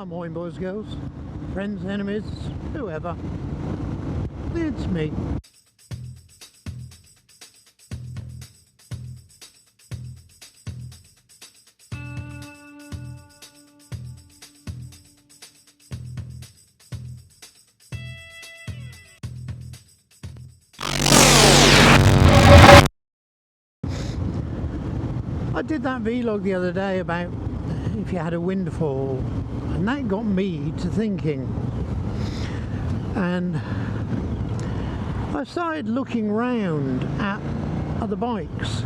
morning, boys, girls, friends, enemies, whoever. It's me. I did that vlog the other day about if you had a windfall, and that got me to thinking, and I started looking round at other bikes.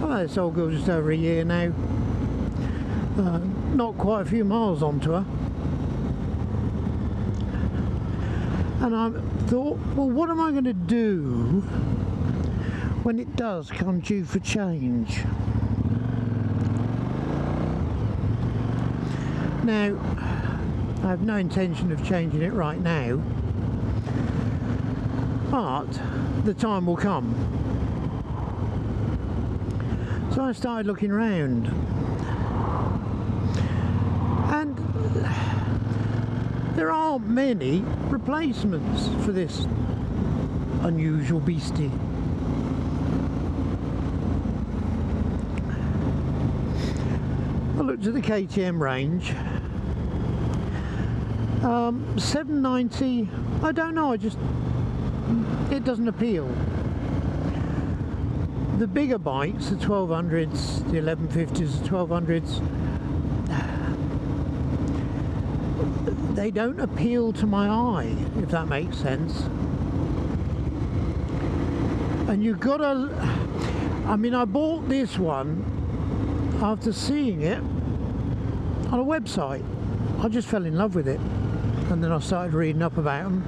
I've had this old girl just over a year now, not quite a few miles onto her, and I thought, well, what am I going to do when it does come due for change? Now, I have no intention of changing it right now, but the time will come. So I started looking around, and there aren't many replacements for this unusual beastie. I looked at the KTM range. 790, I don't know, it doesn't appeal. The bigger bikes, the 1200s, the 1150s, the 1200s, they don't appeal to my eye, if that makes sense. And you've got to, I mean, I bought this one after seeing it on a website. I just fell in love with it, and then I started reading up about them,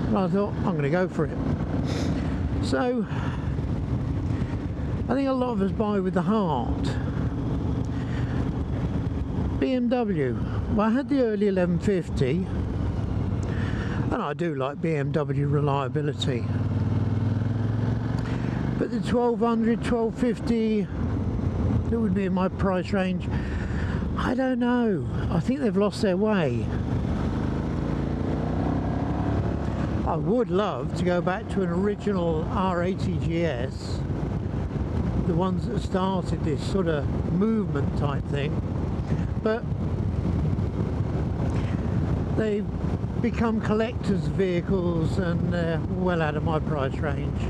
and I thought, I'm going to go for it. So I think a lot of us buy with the heart. BMW, well, I had the early 1150, and I do like BMW reliability, but the 1200, 1250, that would be in my price range, I don't know. I think they've lost their way. I would love to go back to an original R80 GS, the ones that started this sort of movement type thing, but they've become collectors' vehicles and they're well out of my price range,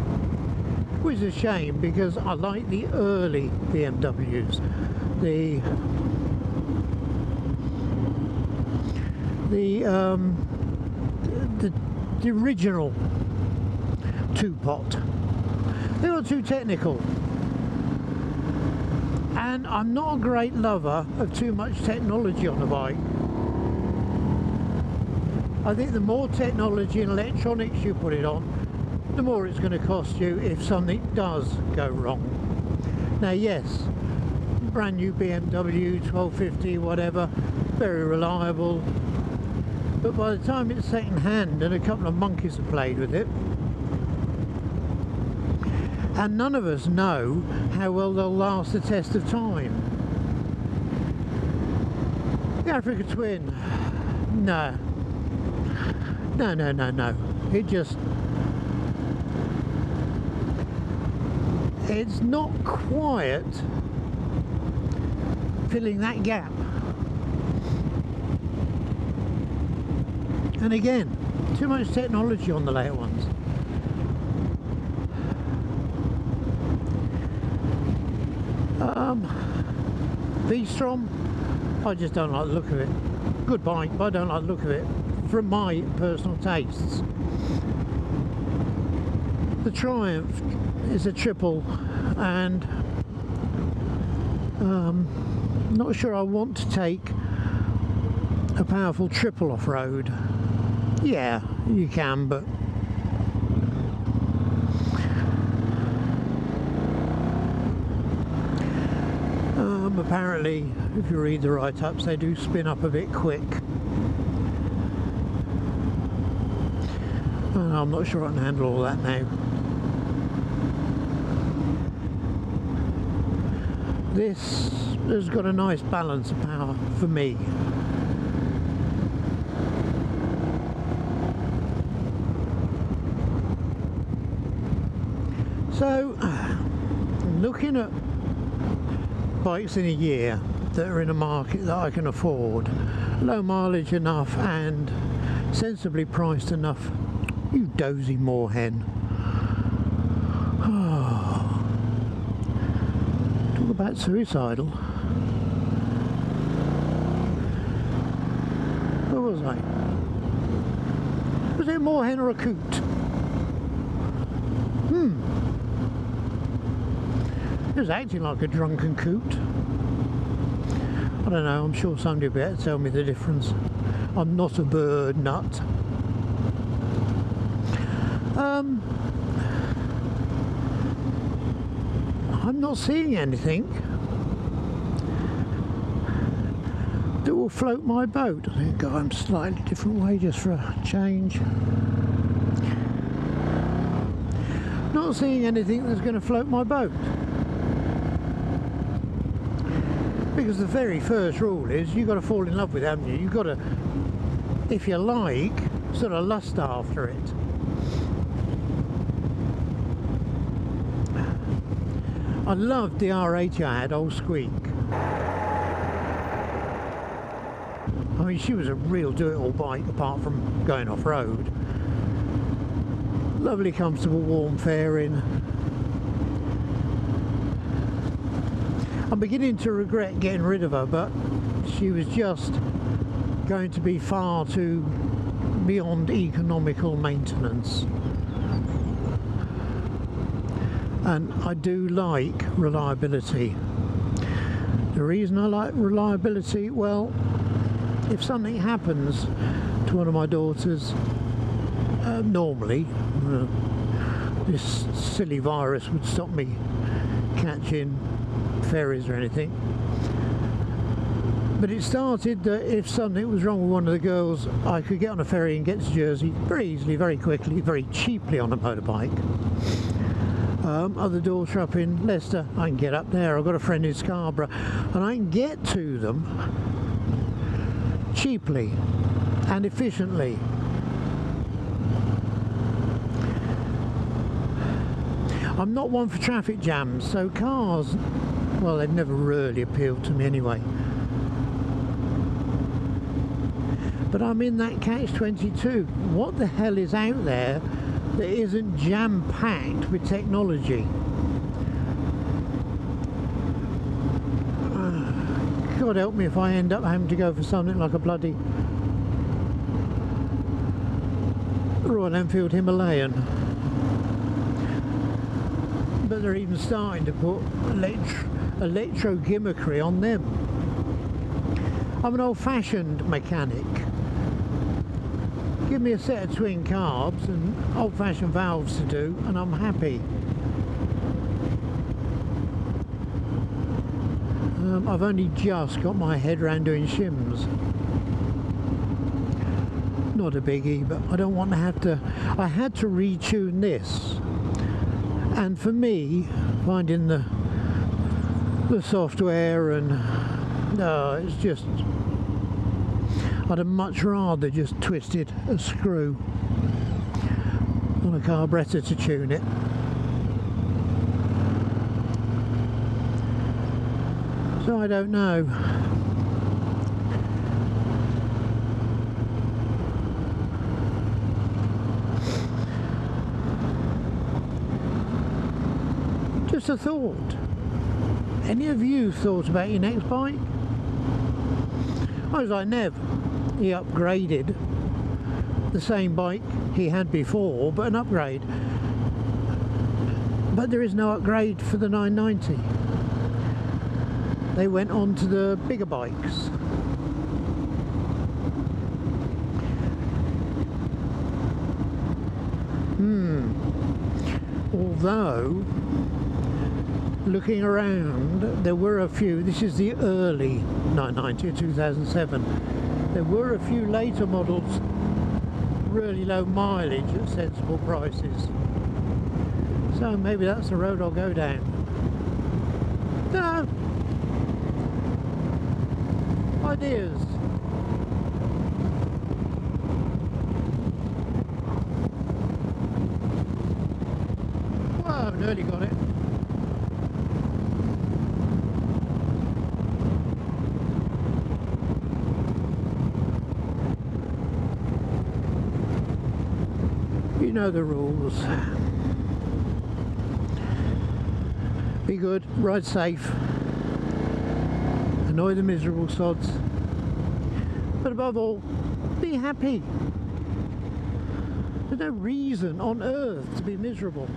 which is a shame because I like the early BMWs, the original two-pot. They were too technical, and I'm not a great lover of too much technology on a bike. I think the more technology and electronics you put it on, the more it's going to cost you if something does go wrong. Now, yes, brand new BMW 1250, whatever, very reliable, but by the time it's second hand and a couple of monkeys have played with it, and none of us know how well they'll last the test of time. The Africa Twin, no, it just, it's not quite filling that gap. And again, too much technology on the later ones. V-Strom, I just don't like the look of it. Good bike, but I don't like the look of it from my personal tastes. The Triumph is a triple, and not sure I want to take a powerful triple off-road. Yeah, you can, but apparently, if you read the write-ups, they do spin up a bit quick. And I'm not sure I can handle all that now. this has got a nice balance of power for me. So, looking at bikes in a year that are in a market that I can afford, low mileage enough and sensibly priced enough. You dozy moorhen. Oh. Talk about suicidal. Where was I? Was it a moorhen or a coot? It was acting like a drunken coot. I don't know, I'm sure somebody will be able to tell me the difference. I'm not a bird nut. I'm not seeing anything that will float my boat. I think I'm a slightly different way just for a change. Not seeing anything that's going to float my boat. Because the very first rule is you've got to fall in love with it, haven't you? You've got to, if you like, sort of lust after it. I loved the R80 I had, Old Squeak. I mean, she was a real do-it-all bike apart from going off-road. Lovely, comfortable, warm fairing. I'm beginning to regret getting rid of her, but she was just going to be far too beyond economical maintenance. And I do like reliability. The reason I like reliability, well, if something happens to one of my daughters, normally this silly virus would stop me catching ferries or anything, but it started that if something was wrong with one of the girls, I could get on a ferry and get to Jersey very easily, very quickly, very cheaply on a motorbike. Other daughter up in Leicester, I can get up there. I've got a friend in Scarborough and I can get to them cheaply and efficiently. I'm not one for traffic jams, so cars, well, they've never really appealed to me anyway. But I'm in that catch-22. What the hell is out there that isn't jam-packed with technology? God help me if I end up having to go for something like a bloody Royal Enfield Himalayan. But they're even starting to put electro gimmickry on them. I'm an old-fashioned mechanic. Give me a set of twin carbs and old-fashioned valves to do and I'm happy. I've only just got my head around doing shims. Not a biggie, but I don't want to have to. I had to retune this, and for me, finding the software and it's just, I'd have much rather just twisted a screw on a carburettor to tune it. So I don't know. Just a thought. Any of you thought about your next bike? I was like Nev. He upgraded the same bike he had before, but an upgrade. But there is no upgrade for the 990. They went on to the bigger bikes. Although, looking around, there were a few, this is the early 990, 2007, there were a few later models, really low mileage at sensible prices. So maybe that's the road I'll go down. No. ideas. Whoa, nearly got it. You know the rules. Be good, ride safe, annoy the miserable sods, but above all, be happy. There's no reason on earth to be miserable.